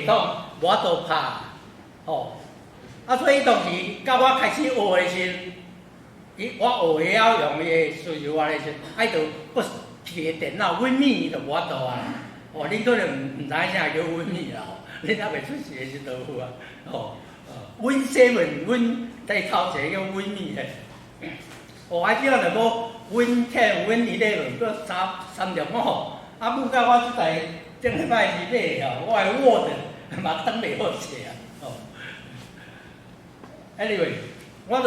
统无法度拍，吼。啊，所以当时到我开始学的时，我学了用伊的输入法的时，着不是一个电脑 Win 就无法度啊。哦，恁可能唔知啥叫 Win 啦，恁还袂出世的是倒有啊。哦，Win7 Win 在头一个叫 Win 的。哦，啊，之后就无 Win10、Win11，搁3.5。啊，母到我即台正礼拜是买哦，我的 Word 嘛当袂好写啊。哦 ，anyway，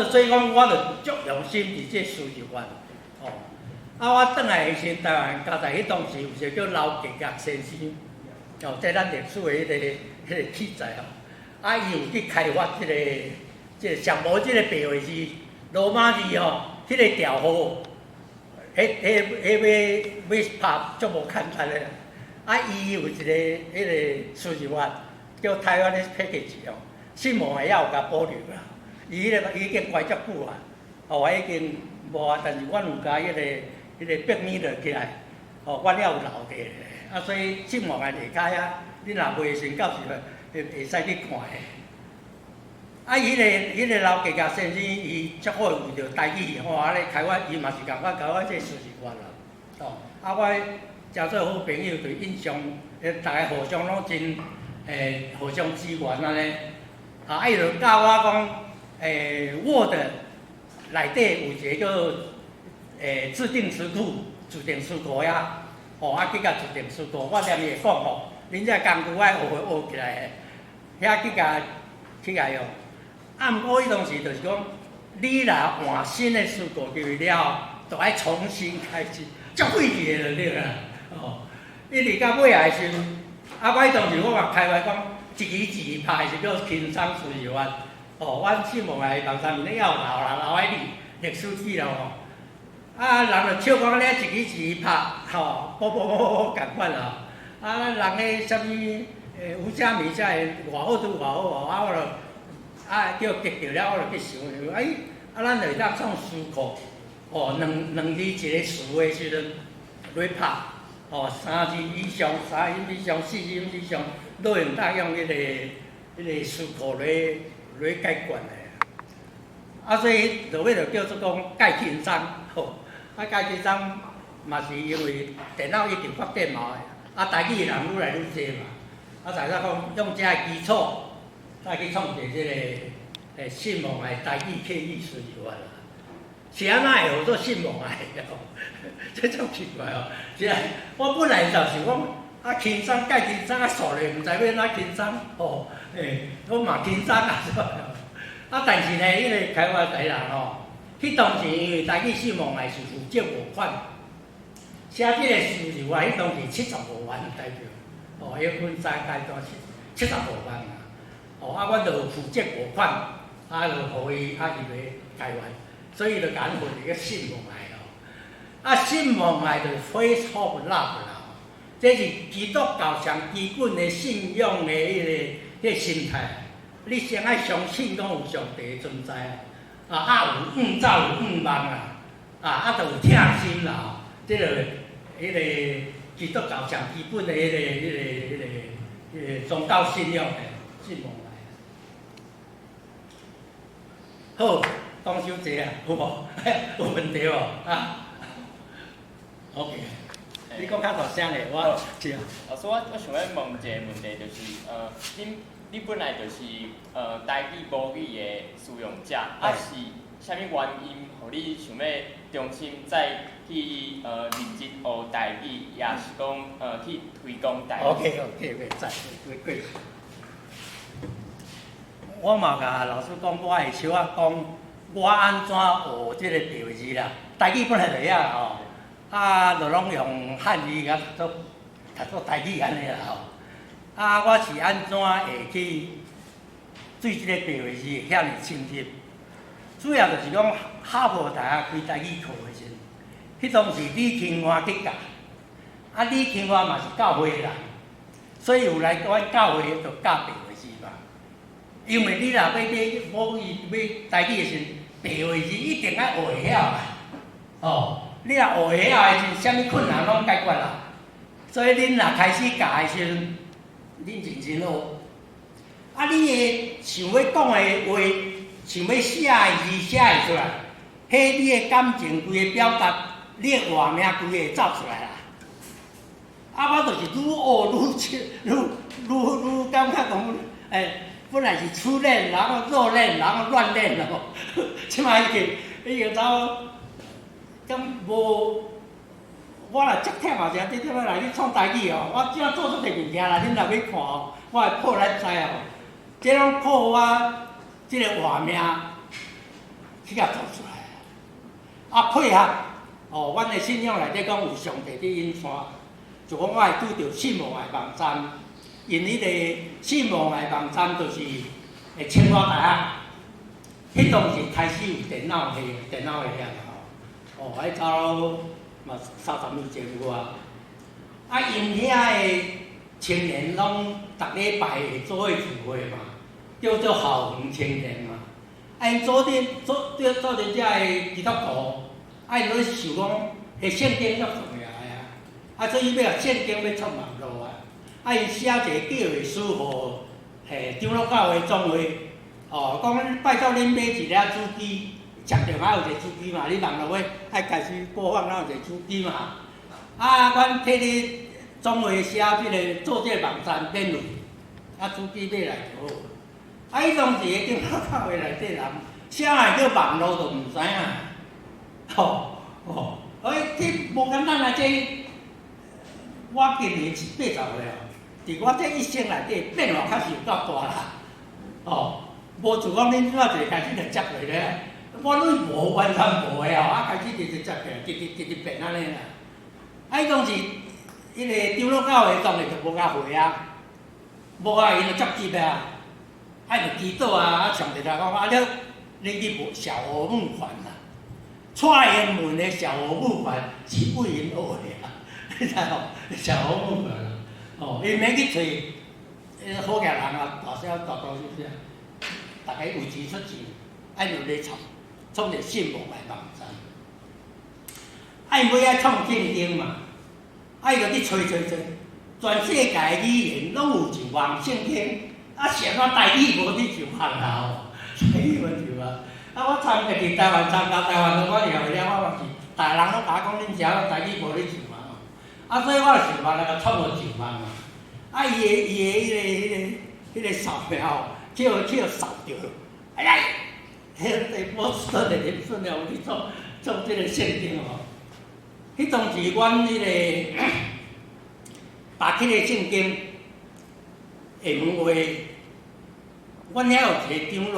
所以讲，我就足用心伫这输入法。哦，啊，我转来的时台湾加在迄当时有一个叫刘吉甲先生，哦，即咱历史的迄个记载哦。啊，伊有去开发即个上无即个白话字、罗马字哦，迄个调号。要拍足无简单的，啊！伊有一个输入法叫台湾的 package 哦，新闻也有甲保留啦。伊已经怪足久啊，哦，已经无啊，但是阮有甲迄个壁面落起来，哦，我了有留下咧。啊，所以新闻的下骹啊，你若袂先到时会使去看的。啊，迄个老吉甲先生，伊足好有着台语，吼，啊咧开发，伊嘛是共我教我这输入法啦，哦，啊，我诚做好朋友，就印象，大家互相拢真，互相支援安尼，啊，伊就教我讲，Word 内底有一个叫自定词库、自定词库呀，吼，啊去甲自定词库，我念伊会讲吼，恁这工具爱学起来的，遐去甲用。啊，毋过迄当时就是讲，你若换新的词库入去了，就爱重新开始，足费气的就对啦。哦，一直到尾的时阵，啊，我迄当时我嘛开发讲，一字一字拍是叫轻松输入法。哦，阮新闻的网站面咧要留迄历史记录吼。啊，人就笑讲咧一字一字拍，吼，啵共款啦。啊，人个啥物有啥物啥个偌好拄偌好哦，啊我就。啊，叫激着了，我就去想，啊，咱就会当创词库，哦，两字一个词的时阵，来拍，哦，3字以上、3音以上、4音以上，都用当用迄个词库来解决的。啊，所以落尾就叫做讲介紧张，吼，啊，介紧张嘛是因为电脑已经发展嘛，啊，台语人愈来愈济嘛，啊，大家讲用这个基础。再去创一个即个新闻的台语客语输入法啦，是安怎会学做新闻的哦？这种奇怪哦，是啊，我本来就是讲啊轻松介轻松啊，数咧毋知要哪轻松哦，我嘛轻松啊，啊，但是呢，迄个开发台人吼，迄当时因为台语新闻的是负责募款，写即个输入法，迄当时75万台票，哦，要分3阶段75万啊。哦，啊，阮就负责募款，啊，就互伊伊来台湾，所以就甲阮分一个新闻来咯。啊，新闻来就 Face of Love 啦，这是基督教上基本的信仰的迄个心态。你先爱相信讲有上帝存在啊，有有望啊，就有疼心啦。这个迄个基督教上基本的迄个宗教信仰的新闻。好，讲伤济啊，有无？有问题无？啊 ？OK， 你讲较大声嘞，我是啊。老师，我想要问一个问题，就是你本来就是台语母语的使用者，啊是啥物原因，互你想要重新再去认真学台语，也是讲去推广台语。OK， 袂使，过。我嘛甲老师讲，我会小可讲我安怎学即个白话字啦。台语本来就遐吼，啊，就拢用汉语甲读作台语安尼啦吼。啊，我是安怎会去对即个白话字会遐尔清晰？主要就是讲哈佛大学开台语课的时，迄当时李清华去教，啊，李清华嘛是教会人，所以有来阮教会就教白话字嘛。因为你若要母语要台语的时，白话字一定爱学会晓啦。哦，你若学会晓的时，啥物困难拢解决啦。所以恁若开始教的时阵，恁认真学，啊，你的想要讲的话，想要写的字写会出来，迄你的感情规个表达，你的画面规个会走出来啦。啊，我就是愈学愈感觉讲，本来是初恋，然后热恋，然后乱恋咯，即摆已经走，咁无。我若足忝啊，是这来你创台语哦，我即摆做出个物件啦，恁若要看哦，我会破咱知哦。这拢靠我即个画面去甲做出来，啊配合哦，阮的信仰内底讲有上帝伫引带，就讲我会拄着信望的网站，因迄个信望的网站就是会青蛙台啊，迄当时开始有电脑的遐啦吼，哦，迄走嘛30年前有啊，啊因遐的青年拢逐礼拜会做伙聚会嘛。叫做好红青年嘛，因做阵遮个基督徒，因咧想讲，迄圣经足重要的啊，所以要圣经要出网络啊，因写一个叫会书互长老教会总会，哦，讲拜托恁买一粒主机，常常还有一个主机嘛，你网络爱开始播放，咱有一个主机嘛，啊，阮替你总会写做这个网站免费，啊，主机买来就好。啊！伊当时个电脑教会内底人，啥会叫网络都毋知影，这无简单啊！这我今年是80岁哦，伫我这一生内底变化确实有够大啦，无像讲恁怎一开始就接落咧，我拢无完全无的哦，开始直接接起来，直变安尼啦。伊当时迄个长老教会当然就无甲会啊，无啊，伊就接急啊。就祈祷啊！上帝就讲啊，你去小鹅木环啦，蔡英文的小鹅木环是为因学的啊，你知吼？小鹅木环伊免去找好家人啊，大小大家有钱出钱，就咧创一个信望的网站，因要创圣经嘛，就去找，全世界的语言拢有一万圣经。啊，是安怎台语无你就行啦吼，台语无就啊。啊，我参加伫台湾参加台湾的我了了，我嘛是，大人拢甲我讲恁遮台语无你就嘛吼。啊，所以我就想办法甲创个就嘛。啊，伊个扫描叫扫着，哎呀，迄个波士顿的林顺了，去做这个圣经吼。迄当时阮迄个打起个圣经。下门话，阮遐有一个长老，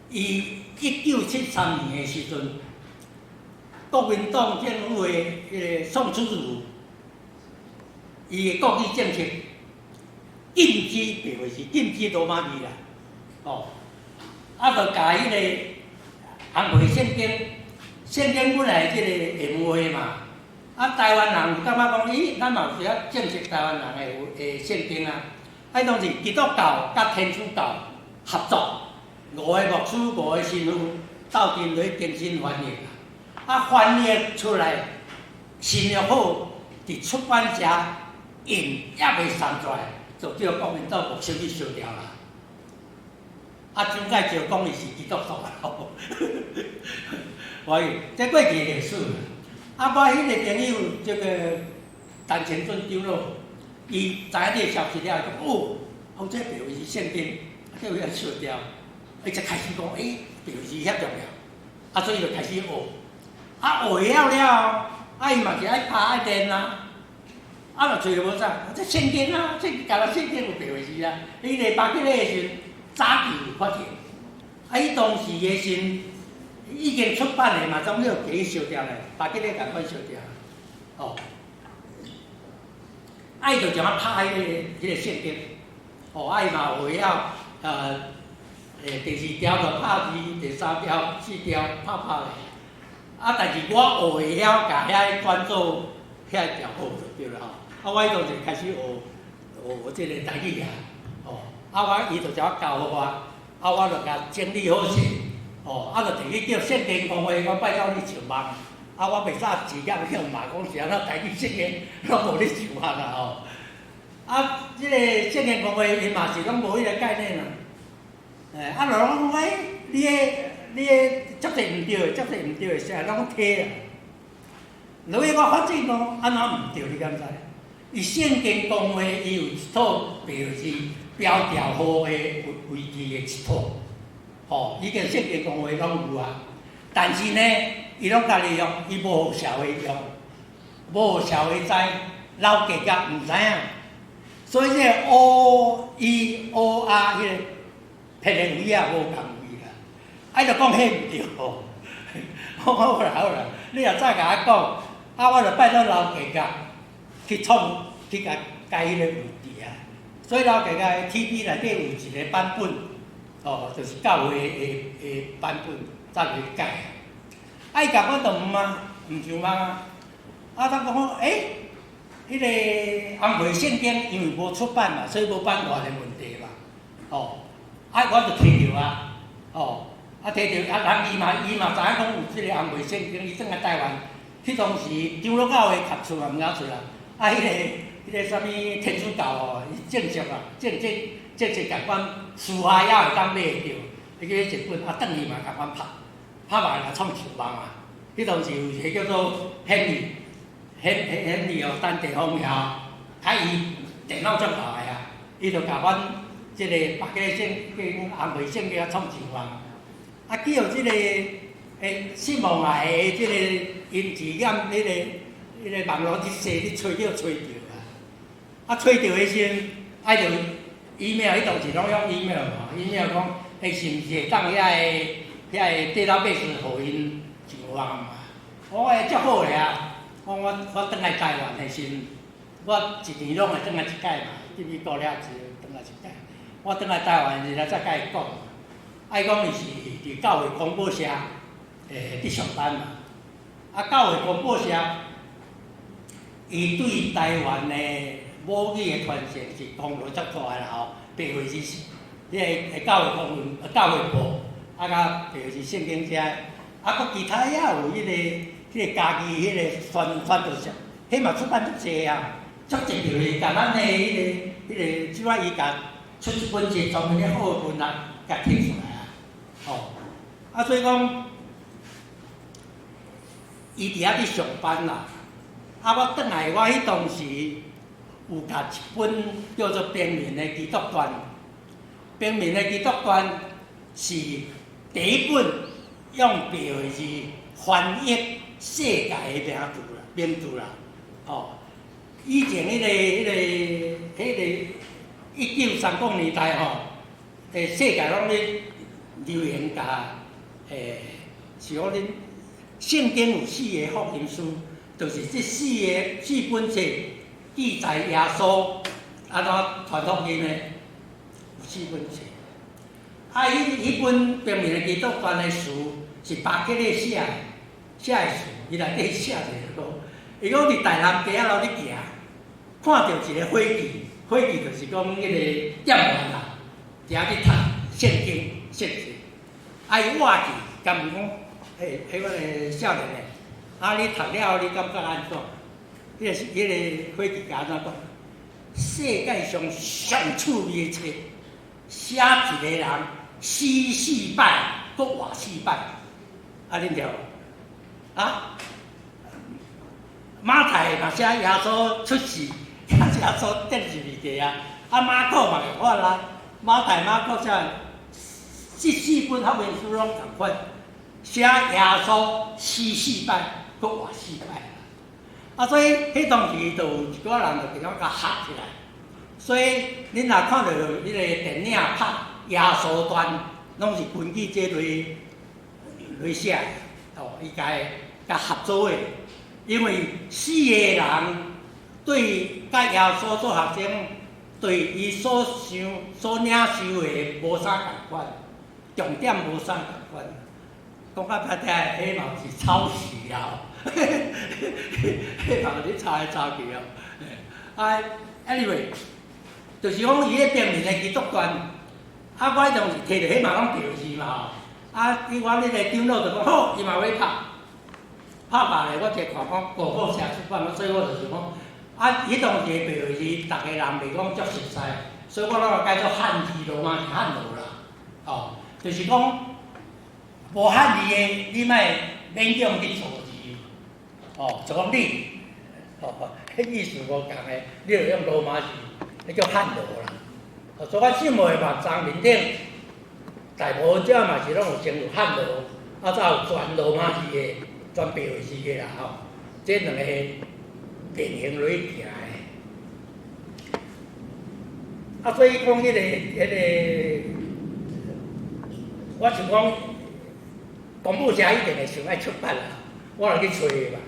伊1973年的时阵，国民党政府的迄个宋楚瑜，伊的国语政策禁止白话字，禁止罗马字啦，就甲迄个红会圣经本来即个下门话嘛。台湾人有感觉讲，咦，咱嘛有时啊正式台湾人的圣经啊。当时基督教甲天主教合作，5个牧师、5个神父斗阵来更新翻译翻译出来，新约好，伫出版社印也未送出来，就叫国民党无小去烧掉啦。蒋介石讲伊是基督徒啦，我这过去历史。我迄个朋友，这个陈前尊长老，伊知影这个消息了，讲这白话字圣经，叫伊来烧掉，伊才开始讲，白话字遐重要，所以就开始学，学了，伊嘛是爱拍爱练啊，嘛找无啥，这圣经啊，甲咱圣经有白话字啊，伊个巴结个时早期有发现，伊当时个时。已经出版的嘛，总要给伊烧掉咧，把这个赶快烧掉。伊就怎啊拍迄个圣经，伊嘛会晓第2条就拍字，第3条、4条拍咧。但是我会晓甲遐转做遐条好就对了吼。我迄当时开始学这个台语啊，伊就怎啊教我，我就甲整理好势。就摕去叫圣经公会，我拜托你上网，我袂使直接向骂讲是安怎台语圣经，拢无你上网啦啊，即、个圣经公会伊嘛是拢无迄个概念啦。啊，就讲你足侪毋对的，足侪毋对的，啥拢摕啊。所以我发现讲安怎毋对，你敢知？伊圣经讲话，伊有一套标是标调好的维基的一套，已经圣经讲话拢有啊。但是呢，伊拢家己用，伊无互社会用，无互社会知，老家甲毋知影。所以这个 O E O R 迄个撇个位啊，无共位啦。啊，就讲迄毋对哦。好啦，你若早甲我讲，我就拜托老家甲去甲改迄个位置啊。所以老家甲 TV 内底有一个版本，就是教会的版本，早去改。伊甲我就毋上网啊。咱讲迄个红梅圣经因为无出版嘛，所以无版权的问题嘛。我就摕着啊。摕着人伊嘛知影讲有即个红梅圣经，伊转来台湾，迄当时长老教会读册嘛，毋晓出啦。迄个啥物天主教伊正式啊，正式甲阮私下也会当买着，迄个一本转去嘛甲阮拍卖来创上网啊。迄当时有一个叫做显利等地方了，伊电脑足厉害啊，伊就甲阮即个别个圣经红梅圣经创上网。记号即个信望来的即个因字眼，迄个网络去你找着啊！找着的时阵，就 email， 迄当时拢用 email 嘛 ，email 讲是毋是会当遐个database互因上网嘛？足好个啊！我转来台湾的时阵，我一年拢会转来一届嘛，去美国了之后转来一届。我转来台湾时才甲伊讲。伊讲伊是伫教会广播社伫上班嘛，教会广播社伊对台湾的母语的传承是功劳足大个啦白话是迄个教会部，甲白话是圣经社，佫其他也有迄个家己迄个宣道社，迄嘛出版足济啊，足济就是甲咱的迄个即摆伊甲出一本是专门的好文啊，甲摕出来。所以讲，伊伫遐伫上班啦。我转来，我迄当时有甲一本叫做《平民的基督观》。《平民的基督观》是第一本用白话字翻译世界的名著啦。以前迄个1930年代世界拢咧流行甲是讲恁圣经有4个福音书，就是这4本册记载耶稣安怎传福音的，有4本册。迄本平民的基督观的书是巴克勒写的书，伊内底写着讲，伊讲伫大南街仔路咧行，看到一个伙计就是讲迄个店员啦，伫遐咧读圣经。伊活去，甲问讲，迄个少年诶，你读了后，你感觉安怎？迄个伙计甲安怎讲？世界上上趣味诶册，写一个人死4摆，搁活4摆，恁听无？马太嘛写耶稣出世，耶稣登入去个马可嘛共款啦，马太、马可写。这4本福音书拢同款，写耶稣死4摆，搁活4摆。所以迄当时就有一寡人就点样甲合起来。所以恁若看到迄个电影拍耶稣传，拢是根据这来写的。伊甲合作的，因为4个人对甲耶稣做学生，对伊所领受的无啥共款。重点无啥共款，讲到歹听，迄嘛是抄袭啊！迄嘛是抄来抄去哦。anyway， 就是讲伊迄平民的基督观，我迄当时摕着迄嘛拢对是嘛伊我迄个长老就讲好，伊嘛要拍卖咧，我一看讲国宝社出版，所以我就想讲，啊，迄当时的白话字，逐个人袂讲足熟悉，所以我拢改做汉字罗马是汉罗啦。哦，就是讲无汉字的，你莫勉强去错字。哦，就讲你，迄意思无共的，你就用罗马字，迄叫汉罗啦。哦，所以我信号的网站面顶，大部分遮嘛是拢有先有汉罗，啊，再有全罗马字的、全白话字的啦。吼，这两个典型落去行的。啊，所以讲迄个，我想讲，公布社一定会想爱出版啦，我就去找伊嘛。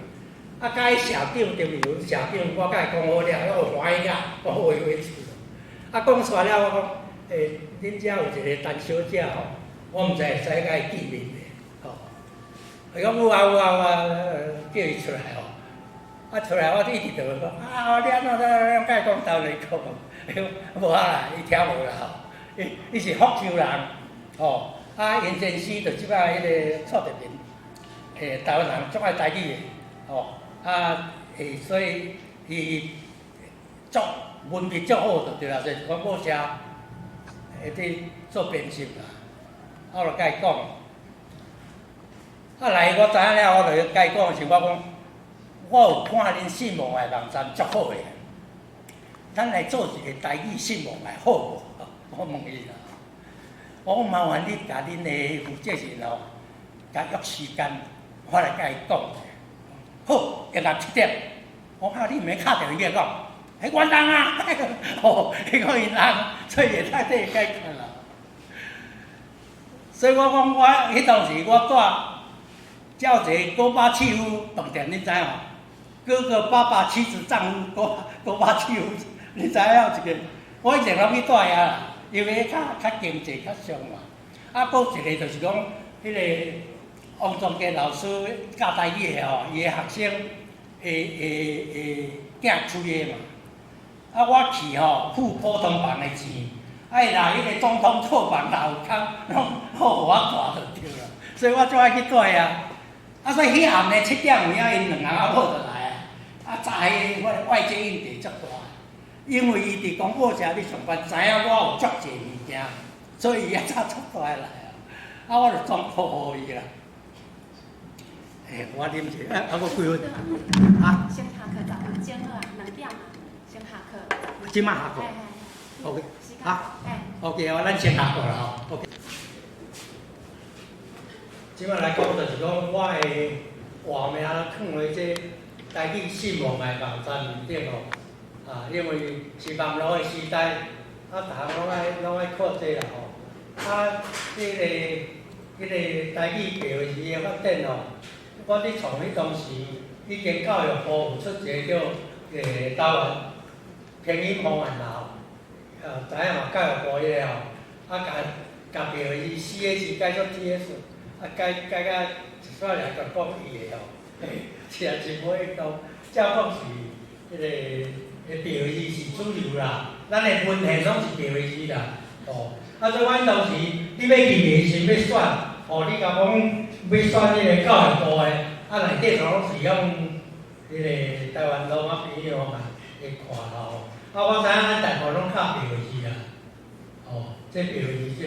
啊，甲伊社长对不对？社长我甲伊讲好了，我欢喜啊，我话处。啊，讲出了，我讲，恁遮有一个陈小姐吼，我毋知会使甲伊见面袂，吼。伊讲有啊，叫伊出来吼。啊，出来我一直就讲，你安怎甲伊讲道理讲？无啊啦，伊听无啦吼。伊是福州人，吼。啊，因前生就即摆迄个蔡德明，台湾人足爱台语的，吼。啊，所以伊足文笔足好，就对啦，就是广播社会去做编辑啦。我就甲伊讲，来我知影了，我就甲伊讲是，我讲我有看恁信网的网站足好个，咱来做一个台语信网的好无？我问伊啦，我讲麻烦你甲恁的负责人哦，甲约时间，我来甲伊讲。好，下午7点，我讲你毋免敲电话讲，迄阮人啊，哦，迄个因人，所以也太对解决啦。所以我讲我迄当时我带叫一个戈巴契夫饭店，你知影？哥哥爸爸妻子丈夫戈巴契夫，你知影一个？我以前拢去带啊，因为较经济较俗嘛。啊，佫一个就是讲迄个。王仲基老师教台语的吼，伊的学生囝出的嘛。啊，我去吼付普通房的钱，伊拿迄个总统套房哪有空，拢互我带就对了。所以我就爱去带啊。啊，所以迄暗的7点有影，因两个阿某就来啊。啊，早个外界应地足大，因为伊伫广播社咧上班，知影我有足济物件，所以伊也早出大来啊。啊，我就装好伊啦。我啉者，我几分？啊？先下课10分钟好啊，2点嘛，先下课。即摆下课。OK。啊？OK， 咱先下课啦吼。OK。即摆来讲就是讲我的话名放伫这台语信网的网站面顶吼。啊，因为是网络的时代，啊，逐项拢爱看这啦吼。啊，迄个台语白话字的发展吼。我伫从迄当时，已经教育部有出一个叫台湾偏音方案啦吼，知影嘛？教育部迄个吼，甲白话字4个字改做 TS， 改甲一撮来甲讲伊的吼，是啊，真好迄种，照讲是迄个白话字是主流啦，咱的文献拢是白话字啦，哦，所以阮当时你要去面试要选，哦，你甲讲。要选迄个教育部的，内底拢是用迄个台湾罗马朋友嘛会看咯。我知影咱大部拢靠白话字啦。哦，这白话字这，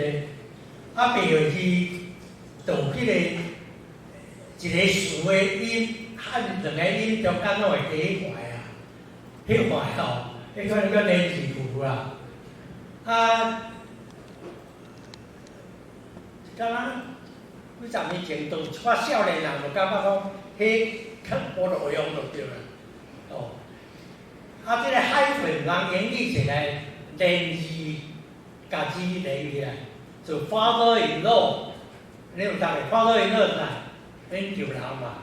白话字就迄个一个词的音和两个音中间拢会加坏啊，迄坏吼，迄可能叫连字符啦。敢若。几十年前，就一寡少年人就感觉讲，迄较无路用就对啦。哦，这个海豚人演绎起来，连字、甲字连起来，就 father in law， 你有知袂 ？father in law 啥？恁旧人嘛，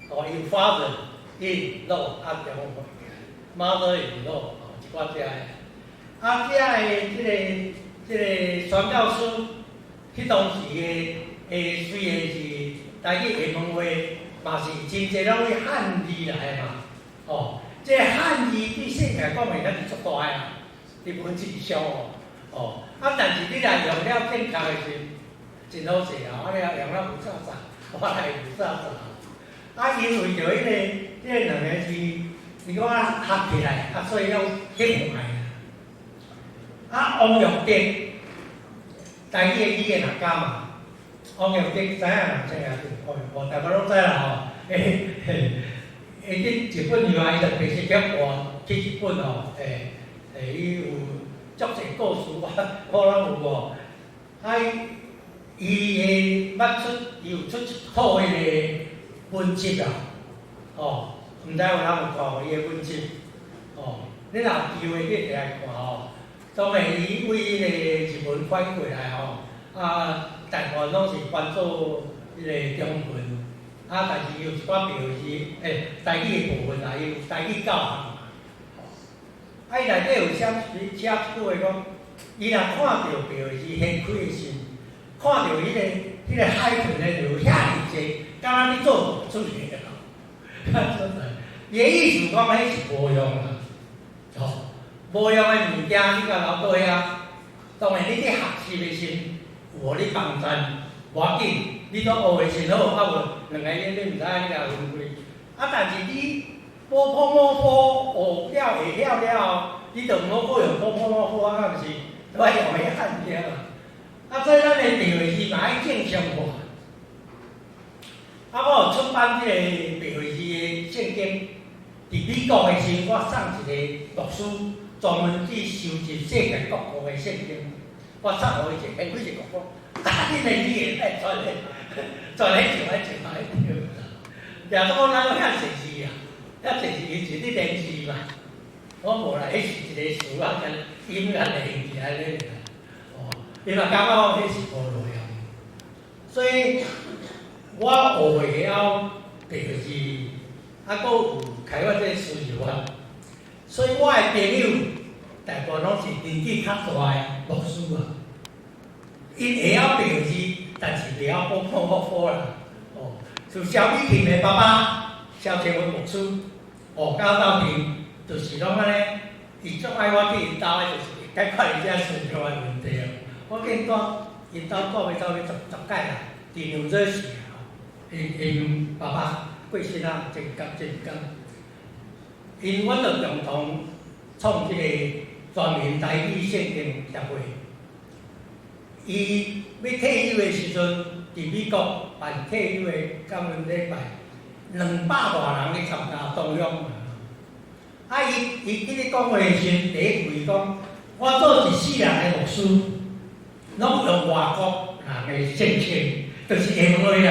哦，有 father in law， 中文翻起来 ，mother in law， 哦，一寡遮的。遮的即个宣教师，迄当时的。虽然是台语下文话，嘛是真侪拢是汉字来嘛。哦，这汉字对世界讲话，咱是足大个啊，伫文字上哦。哦，但是你若用了正确的时，真好势啊！我了用了有啥啥，我来有啥啥。因为着迄个两个字，伊讲啊合起来，所以要兴坏啊。王玉德，台语的语言学家嘛。王玉德知影人知影就，大家拢知啦吼。去日本以外，伊就平时叫我去日本吼，伊有足侪故事，我拢有无？伊有出一套迄个文集啊，毋知有人有看过伊的文集？你若有机会去来看吼，当然伊为迄个日文翻过来大部分拢是翻做迄个中文，但是有一寡标是台语的部分伊有台语教学。伊内底有写一句话讲，伊若看到标是掀开的心，看到迄个海豚咧就遐尔济，敢若你做不出去啊！伊的意思讲，迄是无用啊，无用的物件，你甲留倒遐，当然你去学习的时，有互你帮助，无要紧，你都学的真好，无两个人你毋知你甲分开。但是你摸学了会晓了，你就毋好过用摸，敢毋是？都爱用迄汉字嘛。所以咱的标字嘛爱正常化。我有出版即个标字的圣经，伫美国的时，我送一个牧师，专门去收集世界各国的圣经。我送互伊一个，免费一个讲，你的语言爱传咧就爱对。然后咱遐侪字啊，遐侪字是你练字嘛。我无啦，迄是一个词啊，跟音乐的形起来咧。伊嘛感觉迄是无路用，所以我学会晓标字，佫有开发这思维法。所以我的朋友大部分拢是年纪较大的牧师啊，因会晓标字，但是袂晓补啦。就萧美琴的爸爸萧清文牧师，到到阵就是拢安尼，伊足爱我去因兜的，就是解决伊遮信仰的问题。我见到因兜住要10届啦，伫牛泽市因爸爸过身啊，真感。因阮就共同创即个全民台语圣经协会。伊要退休的时阵，伫美国办退休的感恩礼拜，200多人去参加同样。伊今日讲话时，第一句讲，我做一世人的牧师，拢用外国人的圣经，就是下文话啦。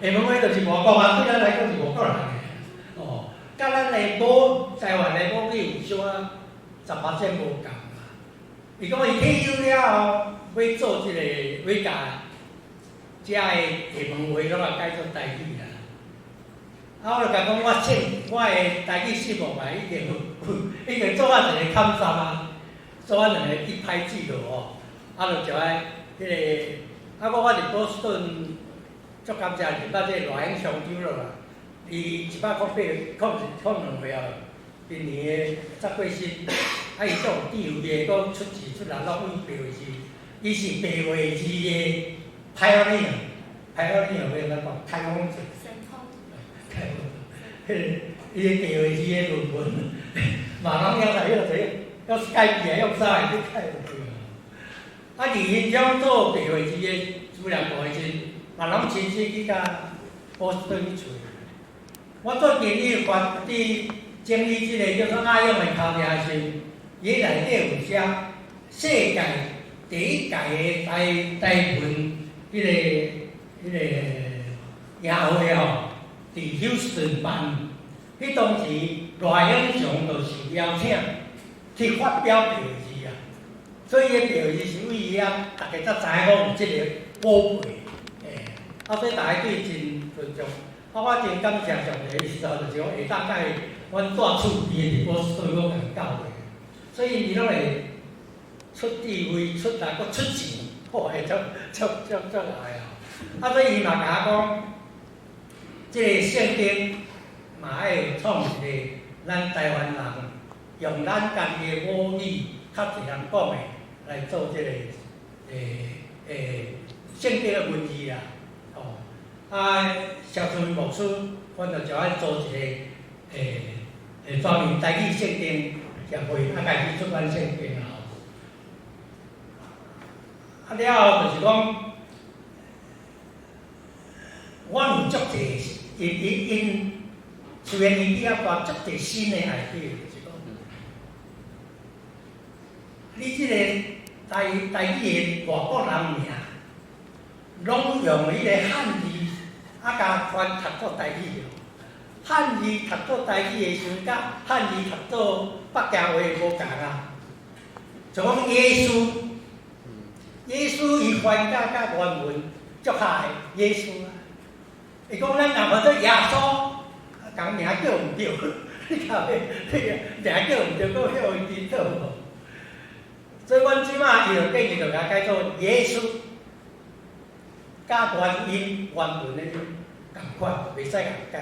下文话就是外国啊，对咱来讲是外国人的。甲咱的台湾的母语有啥18%无共啊？伊讲伊退休了后，要做即个，要甲遮的下文话拢改做台语啦。我就甲讲，我的台语节目嘛，已经做一个勘察啊，做2个去拍记录就就爱迄个，我伫波士顿，足感谢入捌这个赖永祥长老啦。伊108抗2岁啊，今年才过身。伊足有智慧的，讲出字出力，拢用白话字。伊是白话字的pioneer，要安怎讲？开创者。神通。伊的白话字的论文，嘛人了要改字用啥来去改落去而因种做白话字的资料部的时，嘛人亲自去甲波士顿去找。我做建议伫整理即个叫做阿勇的考题时，伊内底有写世界第一届的台文迄个协会伫休斯顿办。迄当时赖永祥就是邀请去发表标字啊，所以迄标字是为伊大家才知影讲有即个宝贝，所以大家对真尊重。我真感谢上帝的时候，就是讲下当甲阮住厝边的波士顿我甲教会，所以伊拢会出智慧、出力、佫出钱，会足来所以伊嘛甲我讲，即个圣经嘛爱创一个咱台湾人用咱家己的母语，较侪人讲的来做即个圣经的文字啦。萧春文牧师，阮就就爱做一个专门台语圣经协会家己出版圣经啊。了后就是讲，我有足侪因虽然年纪啊大，足侪新的 idea， 就是讲，你即个台语的外国人名，拢用迄个汉字甲翻读做台语哦。汉字读做台语的时阵，甲汉字读做北京话无共啊。就讲耶稣，耶稣伊翻甲原文足下的耶稣啊。伊讲咱若无做耶稣，讲名叫毋对，你晓袂？名叫毋对，佫叫伊知道无？所以阮即马伊就建议就甲改做耶稣，甲原音原文的音共款，袂使共改。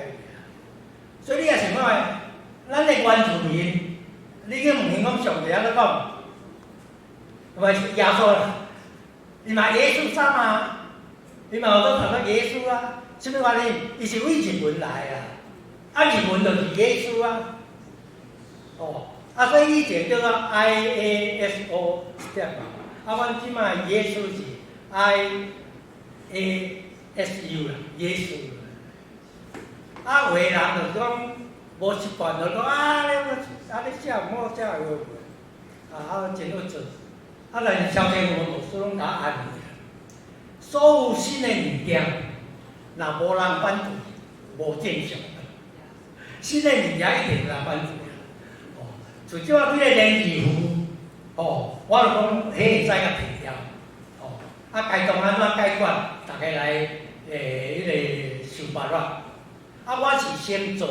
所以你也想看，咱的原住民，你去问因讲上帝安怎讲？唔是耶稣啦，伊嘛耶稣啥嘛？伊嘛有当读到耶稣啊？什么原因？伊是为日文来啊，日文就是耶稣啊。哦，所以以前叫做 IASO step 啊，阮即马耶稣是 IASU 啦，耶稣。有的人就讲无习惯，就讲你写毋好写个，真好做。但是小朋友老师拢甲安慰，所有新的物件，若无人反对，无正常。新的物件一定有人反对。就即个连字符，我就讲，迄会使甲提了。该当安怎解决，大家来迄个想办法。我是先做，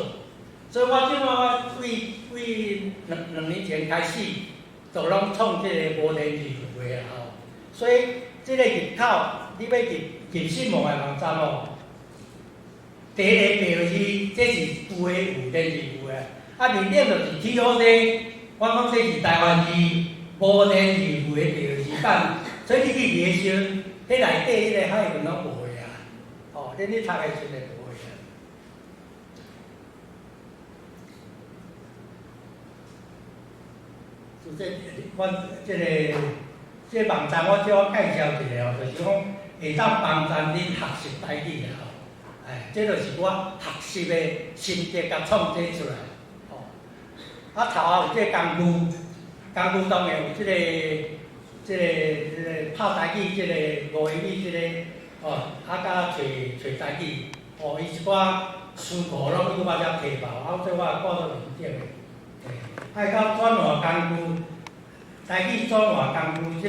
所以我即马为两年前开始，就拢创即个无连字符的啊。所以即个入口，你要入信网的网站哦，第一个标是这是有的有连字符的。面顶就是 TOD， 我讲这是台湾字，无连字符的标是干，所以你去念的时阵，迄内底迄个海文拢无的啊。你读的时阵会无的。就我这网站我叫我介绍一下就是讲会当帮助你学习台语的这就是我学习的心得甲创制出来。头有这工具当然有这个拍台语，这个五言语，这个甲找台语，伊一寡思考拢我才提报，所以我也挂到面顶的。到转换工具，台语转换工具，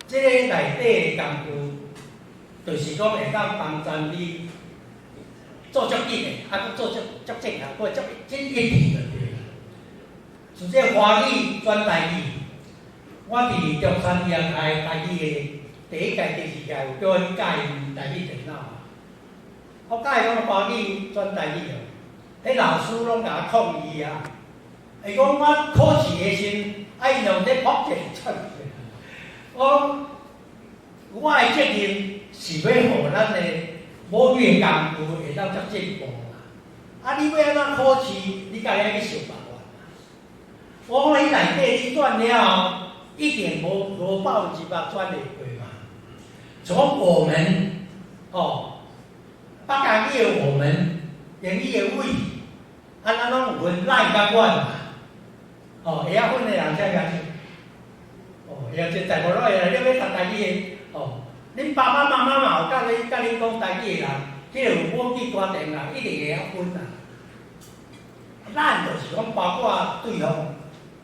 这个内底的工具，就是讲会当帮助你做足紧的，佫做足正确，佫足一致就对啦。像这华语转台语，我伫中山医台台语的第一届、第二届有叫阮教因台语电脑，我教伊讲华语转台语哦。迄老师拢甲我抗议啊！伊讲我考试的时阵，因用这福建转去。我的责任是要互咱的母语的工具会当足进步啦。你要安怎考试，你家己去想办法。我讲你内底你转了后，一定无100%转得过嘛。从我们北港语的我们，英语的we。咱拢有分咱甲阮嘛，会晓分的人才晓会晓这大部落的，你要读台语的，恁爸爸妈妈嘛有甲恁讲台语的人，迄个有母语家庭啦，一定会晓分啦。咱就是讲包括对方，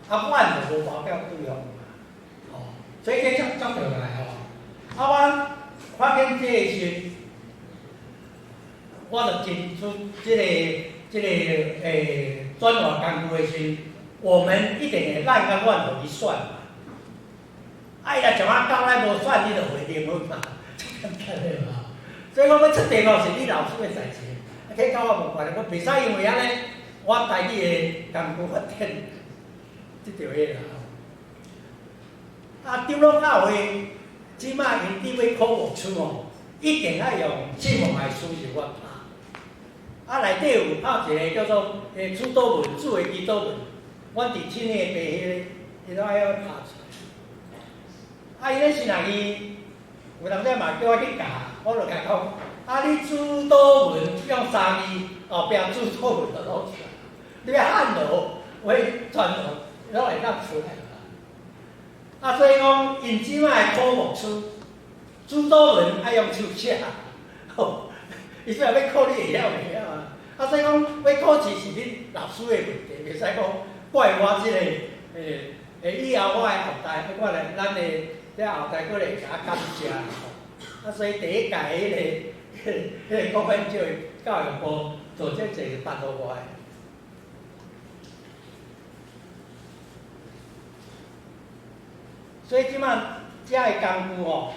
阮就无包括对方嘛，所以这足重要来我发现这个时，我就提出这个转换工具的时，我们一定会咱甲阮互伊选嘛。若从到咱无选，你就袂灵分嘛，简单的嘛。所以我要出题目是你老师的代志，迄甲我无关系，我袂使因为安尼，我台语的工具发展，即条嘢啦。丢落教会，即马因伫要考学出一定要用信望来输入我拍。啊内底有拍一个叫做主导文，主的基督文，阮伫天的白迄个爱拍出来。啊，伊咧是哪个？有当时嘛叫我去教，我就甲讲，啊，你主导文用3字后壁主导文就攞出来，你要汉罗为传统，拢会当出来啦。啊，所以讲，因即摆考无出主导文爱用手写，吼，伊虽然要考你会晓袂晓啊？啊，所以讲要考试是你老师的问题，袂使讲怪我即个以后我的后代，我来咱的这后代过来甲我感谢吼。啊，所以第一届迄个国分教育部做这个办互我的。所以即摆遮个功夫吼，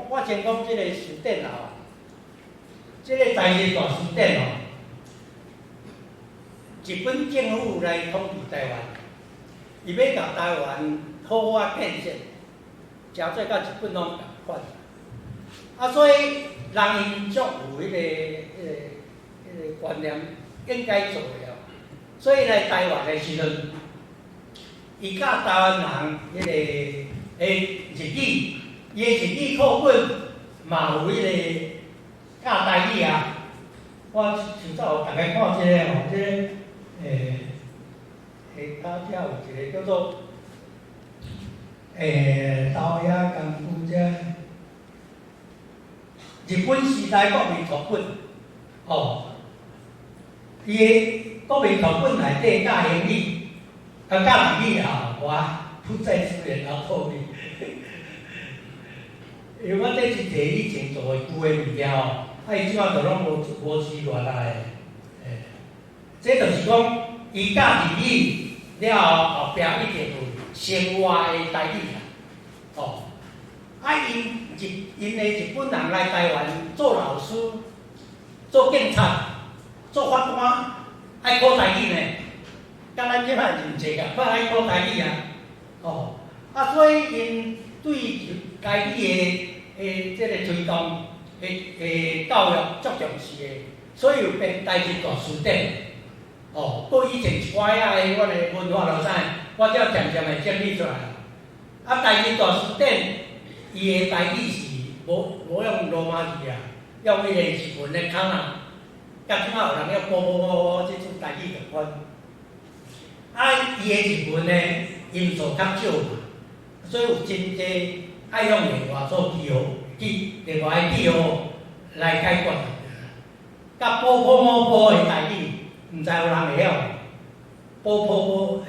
我先讲即个书店啊，即个在日大书店哦，日本政府来统治台湾，伊要甲台湾好好建设，诚做甲日本拢共款。啊，所以人因足有迄个观念应该做的哦。所以来台湾的时阵，伊教台湾人迄个日语，伊的日语课本嘛有迄个教台语啊。我像早有大家看即个吼，即个下骹有一个叫做豆芽功夫遮。日本时代国民图本，哦，伊个国民图本内底教英语，教日语啊，我不再资源老透你。因为我这是摕以前做的旧的物件哦，啊，伊即摆就拢无是原来的，这就是讲，伊教日语了后壁一定有生活的台语啦，哦，啊因的日本人来台湾做老师、做警察、做法官，爱考台语呢。甲咱即摆真济个，不爱考台语啊。哦，啊，所以因对台语的这个推动教育足重视的，所以有变台日大书店。哦，过以前一寡仔的阮的文化老师，我才渐渐的整理出来了。啊，台日大书店。伊的台语是无用罗马字啊，用迄个日文的腔啊，甲即摆有人要补即出台语共款。啊，伊的日文呢，音素较少嘛，所以有真济爱用另外做记号，另外的记号来解决。甲补的台语，毋知有人会晓？补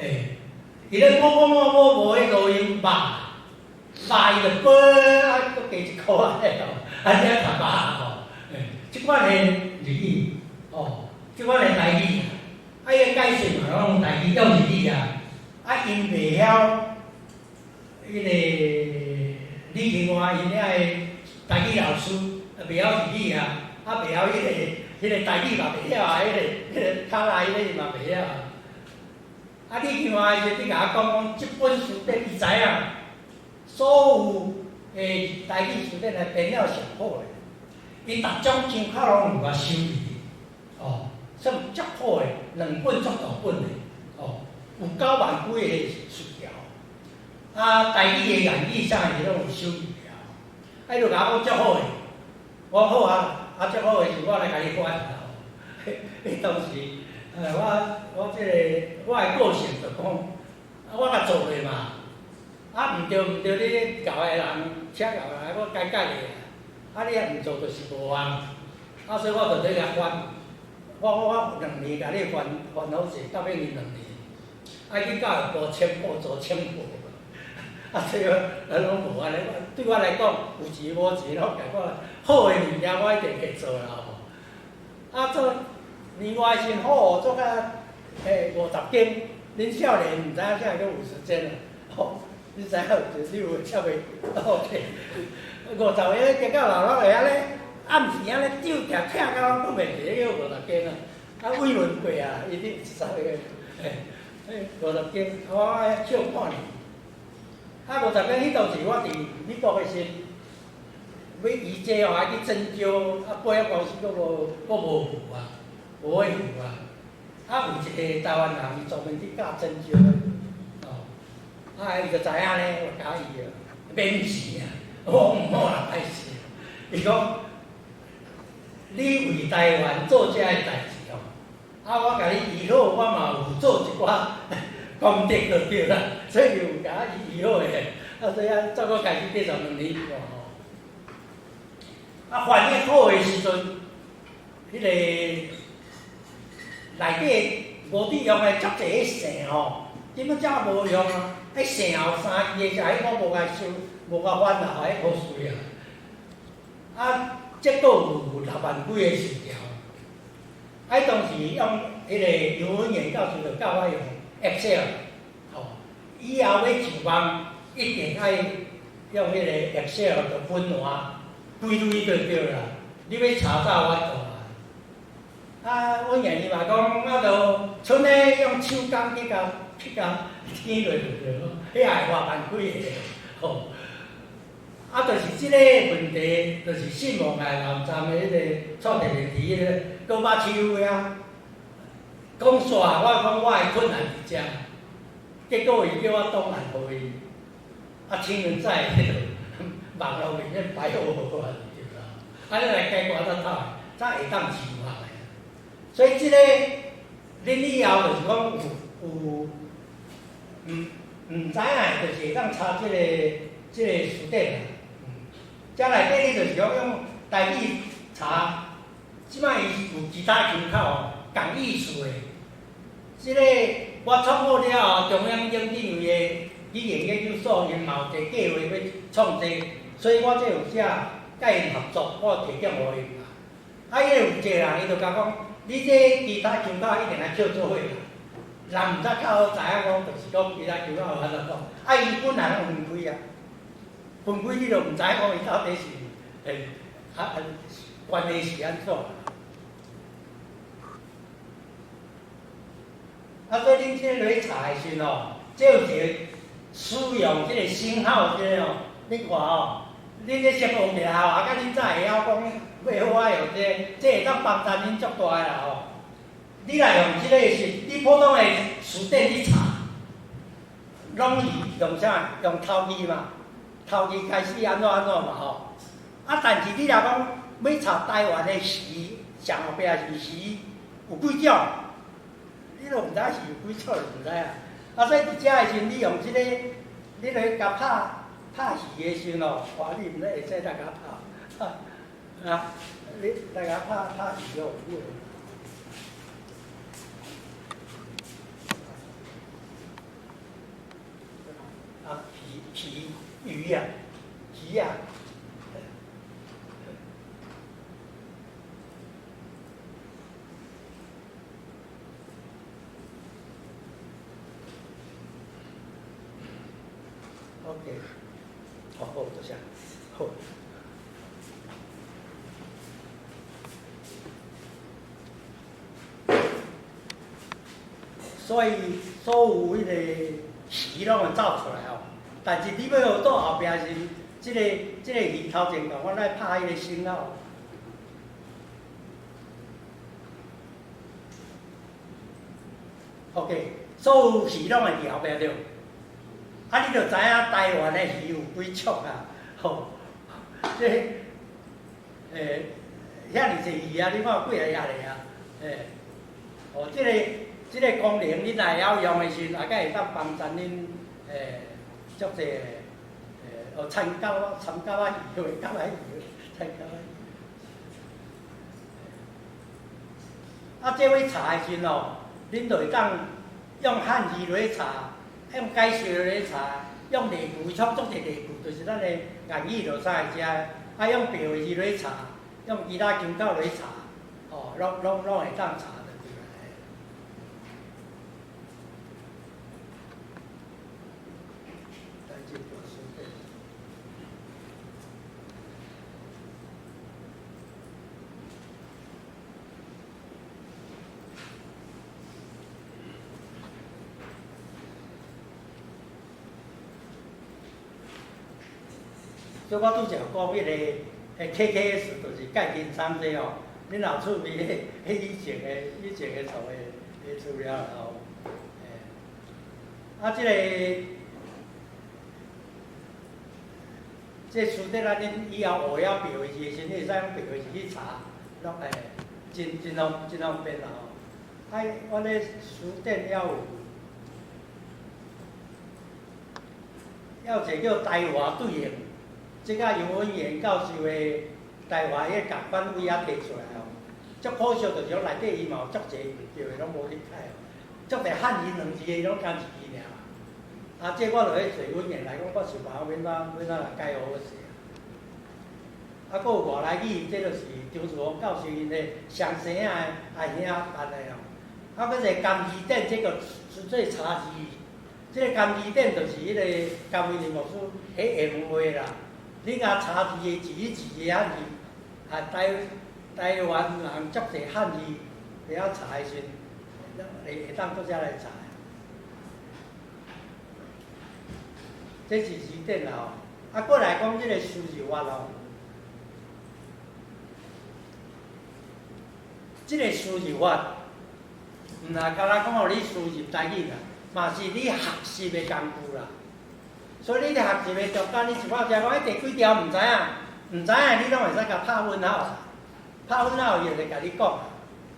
伊咧补无迄录音吧？卖伊就买，啊，佫加1箍啊，啊，这才8吼。即款的日语，哦，即款的台语，啊，伊个解释嘛，拢台语用日语啊，啊，因袂晓迄个另外因遐个台语老师袂晓日语啊，啊，袂晓迄个台语嘛袂晓啊，迄个卡拉迄个嘛袂晓啊。啊，你另外你甲我讲，即本书店伊知影。所有台语书店来编了上好诶，伊逐种参考拢有我收去，哦，算足好诶，2本足大本诶，哦，有9万几个词条，啊，台语诶言语啥诶拢有收去条，啊，伊就甲我讲足好诶，我好啊，啊足好诶是我来甲你翻啦，迄当时，我即个我诶个性就讲，我甲做咧嘛。啊，毋对，你教的人请教的，我改的啊，你若毋做，就是无啊。啊，所以我就咧甲翻，我2年甲你翻好势，到尾2年。啊，去教育部签报做签报，啊，所以咱拢无安尼。对我来讲，有钱无钱，拢甲我好的物件，我一定会做啦吼。啊，做另外先好，做甲50斤，恁少年毋知影啥叫50斤啊？吼。你知影就你有晓袂？OK， 50个结到老个安尼，暗时安尼酒食请到拢袂记叫50斤啊！啊，伟论过啊，一定13个，50斤，我少看你。啊，50斤迄当时我伫美国个时，要移这哦，还去针灸，啊，保险公司佫无付啊。无会付啊。啊，有一个台湾人，伊专门去教针灸的，哦，啊，伊就知影咧，我教伊啊，免钱啊，我毋好啦，歹势。伊讲，你为台湾做遮个代志哦，啊，我甲你医好，我嘛有做一寡功德就对啦，所以有甲伊医好诶。啊，所以啊，照我家己继续2年哦。啊，反应好诶时阵，迄个。内底无滴用诶足侪个肾吼，根本则无用啊！迄肾后3支诶食，迄我无甲收，无甲烦恼，迄好水啊！啊，这个有6万几个线条，啊，当时用迄个游文元教授就教我用 Excel， 吼，以后要上网一定爱用迄个 Excel 就分换，对就对啦。你要查找我做。啊，阮爷爷嘛讲，啊，就剩咧用手工去甲添落就对咯，迄也会外万几个吼。啊，就是即个问题，就是信望爱南站的迄个创地问题迄个高把手呀，讲煞我讲我的困难伫遮，结果伊叫我东岸互伊，啊，请人在迄个网络面咧摆好好啊，对啦，啊，你来解决得透，才会当生活的。所以即个，恁以后就是讲有唔知影，就是会当查即个书典啦。遮内底你就是讲用台语查，即摆伊有其他参考讲艺术的。即个我创好了后，中央研究院的语言研究所因嘛有一个计划要创这个，所以我这有写甲因合作，我提供互因。啊，伊有一个人，伊就甲讲。你这其他参考一定来叫做伙啦，人毋则较好知影讲，就是讲其他参考有安怎讲。啊，伊本来拢分开啊，分开你就毋知讲伊到底是关系是安怎。啊，所以恁即个来查的时哦，即有一个使用即个星号即个哦，你看哦，恁这生活名啊，甲恁早会晓讲。要好啊，用这会当帮助恁足大个啦吼！你来用即个是，你普通的书店去查，拢是用啥？用头字嘛，头字开始安怎嘛吼！啊，但是你若讲要查台湾的诗，上后壁是诗有几种，你都毋知是有几种，就毋知啊！啊，所以伫遮的时阵，你用即个，你来甲拍戏的时阵哦，哇，你毋知会使大家拍。啊，你大家拍鱼肉，啊皮鱼呀，皮呀。OK， 好，坐下，好。所以所有迄个鱼拢会走出来哦，但是你要学到后壁是即个鱼头前共我来拍迄个信号。OK， 所有鱼拢会伫后壁着，啊，你着知影台湾的鱼有几种啊？吼，即遐尔济鱼啊，你看有几个遐个啊？哦，即个功能恁若会晓用的时，也会当帮助恁足济参考啊鱼，参考啊鱼，参考啊鱼。啊，这位查的时哦，恁就会当用汉字来查，用介绍来查，用例句创作一个例句，就是咱的言语就啥会遮，啊用白话字来查，用其他参考来查，哦，拢会当查。所以我拄则讲迄个KKS，就是钙金三这哦，恁老厝边迄以前的厝的厝了吼，即个书店咱恁以后学晓标字的时，你会使用标字去查，拢真方便啦吼。我咧书店要一个叫台华对应，即个杨文元教授的台华迄共款位啊摕出来吼，足可惜就是讲内底伊嘛有足侪对的拢无去改哦，足侪汉字两字的拢加一字尔。这我落去找文言来讲，我想办法要怎来改好势。还佫有外来语，这就是张志宏教授因的上生啊兄办的哦。佫一个甘字典，这个纯粹查字。这个甘字典就是迄个甘维林牧师迄原话啦。你甲查字的字的汉字，台湾人足侪汉字会晓查的时，会当搁遮来查。这是字典啦吼，过来讲这个书字法咯。这个书字法，毋若干那讲互你输入台语啦，嘛是你学习的工具啦。所以你咧学习的中间，你一摆遮讲迄第几条毋知影，你拢会使甲拍问号，拍问号伊就会甲你讲。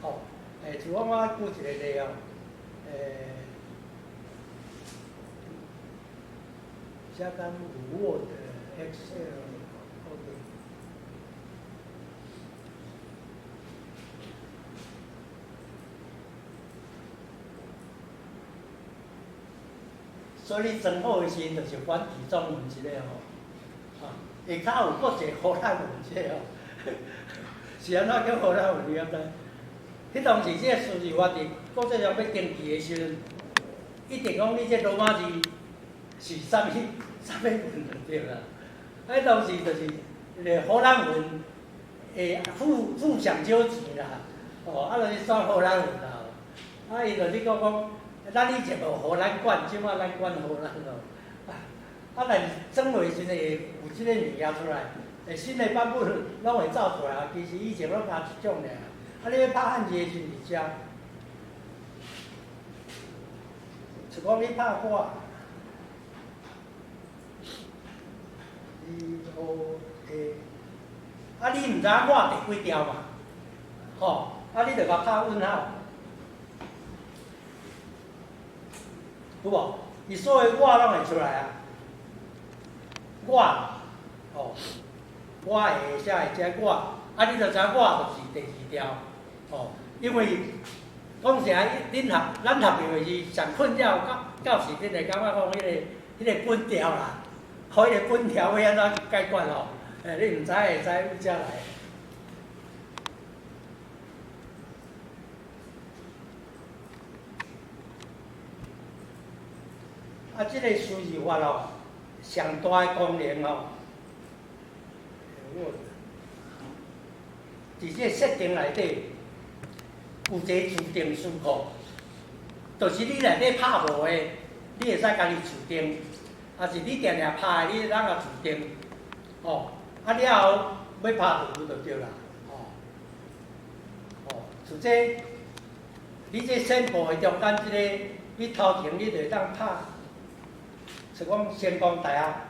吼，像我举一个例哦，加干Word、Excel。所以你装好的时阵，就是繁体中文一个吼，下骹有搁一个荷兰文一个吼，是安怎叫荷兰文？你敢知？迄当时这个数字法伫国际上要登记的时阵，一定讲你这罗马字是啥物文就对啦。迄当时就是荷兰文会付上少钱啦，就是选荷兰文啦。伊就是讲。咱以前无荷兰馆，即摆咱管荷兰咯。但是装落时会有即个物件出来，新的版本拢会走出来。其实以前拢加一种尔。你要拍汉字的时伫遮，就讲你拍我2、5、7，你毋知我第几条嘛？吼，你着甲拍问号。有无？伊所有我拢会出来啊！我，我会写会遮我，你着知我就是第2条，因为讲实在，咱读票的是上困扰，到时阵会感觉讲迄个本条啦，迄个本条要安怎解决吼？你毋知会使有遮来。这个数字法咯，上大的功能哦，伫这设定内底有一个自定数库，就是你内底拍无的，你会使家己自定，是你定定拍的，你当个自定，了后要拍图就对啦，就这你这线部的中间这个，你头前你就当拍。是讲先讲台啊，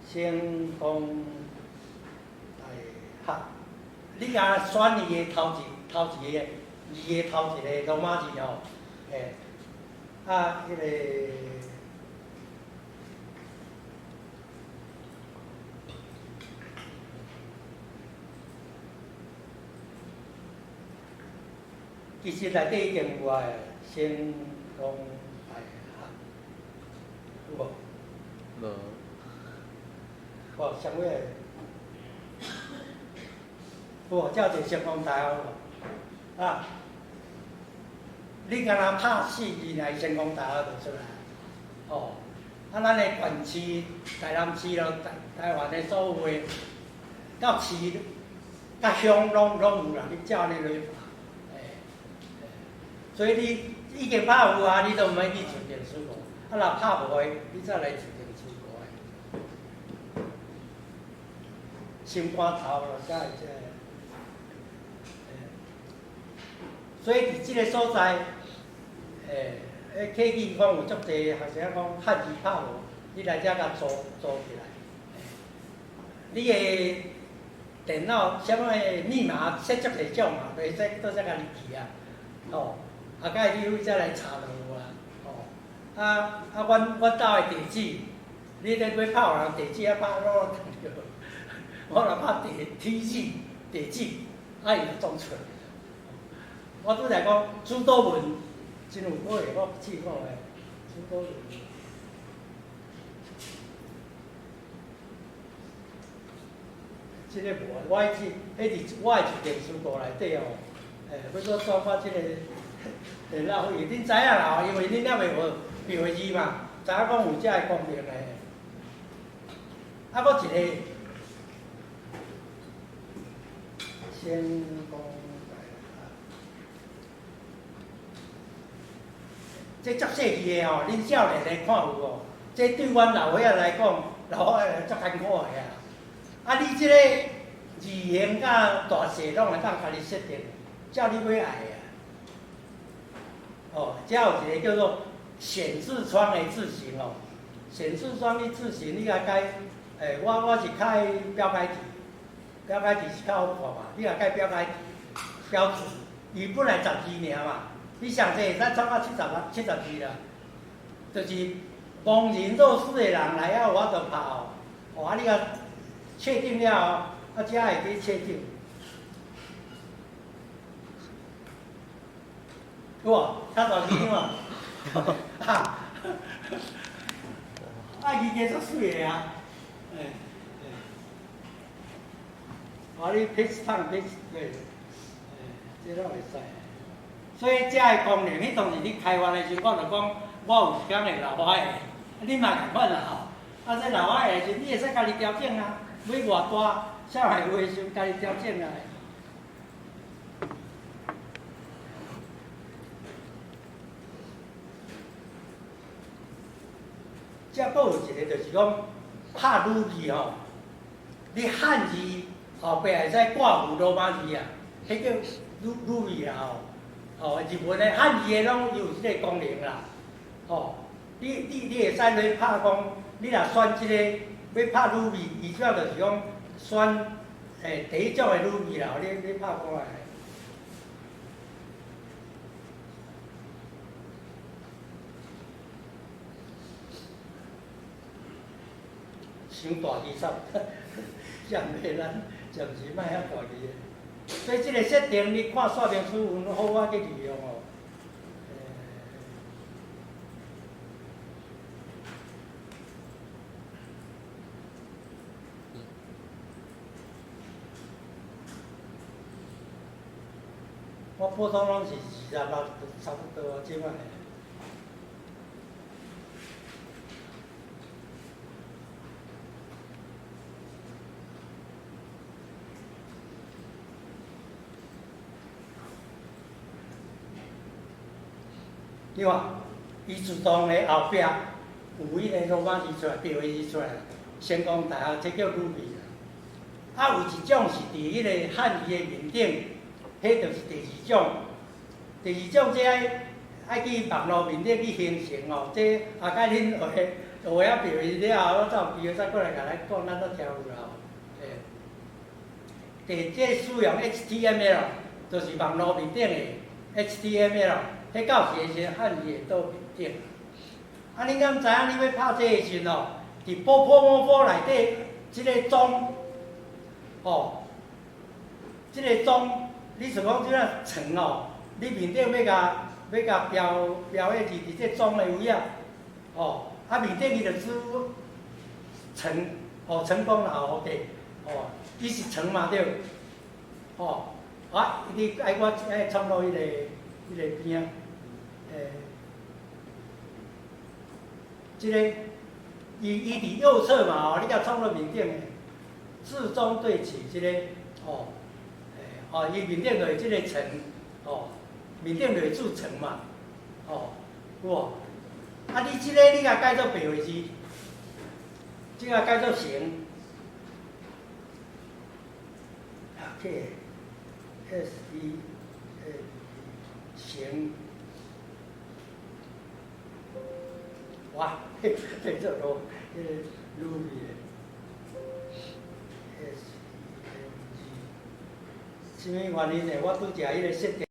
先讲台学，你甲选伊的头一个字的头一个罗马字吼，迄个。其实内底已经有啊，先讲台学，有无？无。上尾有照一先讲台学你敢若拍4字来先讲台学就出来，咱的县市、台南市咯，台湾的所有的到市、到乡拢有啦，你照安尼来拍。所以你已经拍有啊，你都毋免去找电视无。若拍无诶，你再来一定出国诶。心肝头咯，才会这个。所以伫即个所在，客语讲有足侪学生讲汉字拍无，你来遮甲组起来。你诶电脑什么密码设足侪种嘛，袂使倒再甲你记啊。哦，甲你你再来查就有啊。哦，阮兜诶地址，你咧要拍人地址啊拍落等着，我若拍地址，伊就装出来。我拄才讲朱多文真有好诶，我试过诶，朱多文。即个无，我迄伫我诶一电书库内底哦，要做转发即个电脑会议，恁知影啦，因为恁了袂无标字嘛，知影讲有遮个功能诶。啊，搁一个，先讲。这足细腻的吼，恁少年的看有无？这对阮老伙仔来讲，老伙仔足艰苦的啊！啊，你这个字形甲大小拢会当家己设定，照你要爱啊。哦，这有一个叫做显示窗的字型哦，显示窗的字型你甲改，我是开标楷体，标楷体是较好看嘛，你甲改标楷体标准，伊本来12尔嘛。你上济会使创到70字啦，就是蒙人若识的人来啊，有法度拍哦。哦，啊，你甲确定了哦，啊，才会去确定。有无？较大字嘛？哈，啊，字加足水的啊，啊，你page time page 对，这拢会使。所以，遮个功能，迄当时你开发的时候，我就讲，我有一天会老花的，你嘛共款啦吼。啊，这老花的时，你会使家己调整啊，要偌大小孩话的时，家己调整啊。遮搁有一个，就是讲拍鲁字吼，你汉字后壁会使挂有罗马字啊，迄叫鲁字啊吼。哦，日文的汉字的拢有即个功能啦。哦，你会使来拍讲，你若选即个要拍鲁字，伊主要就是讲选第一种的鲁字啦，你拍过来。伤大字煞，像袂咱暂时莫遐大字的。所以这个设定，你看说明书有好我去利用哦。我普通拢是26，差不多即摆。对啊，伊自动的后壁有迄个罗马字出来，标字出来，先讲大学这叫鲁字。啊，有一种是伫迄个汉字的面顶，迄就是第二种。第二种这爱去网络面顶去形成哦，这甲恁画啊标字了后，我才有机会再过来甲咱讲咱怎调有啦。这使用 HTML， 就是网络面顶的 HTML。迄到时阵汉字会倒面顶。啊，恁敢知影？你要拍这个时阵哦，伫波内底，即个钟，哦，即个钟，你是讲即个床哦，你面顶要甲标迄字伫这钟的位啊，哦，啊面顶伊就指床，哦，成功啦，哦对，哦，伊是床嘛对，哦，啊，你爱我爱创造迄个边啊。即个伊伫右侧嘛吼，你甲创到面顶的字中对齐，即个伊面顶就是即个层，面顶就是字层嘛，有无？啊，你即个你甲改做白话字，即个改做成。OK。成。哇，嘿，这都迄个 Ruby 的 SENG， 什么原因呢？我拄食迄个设定。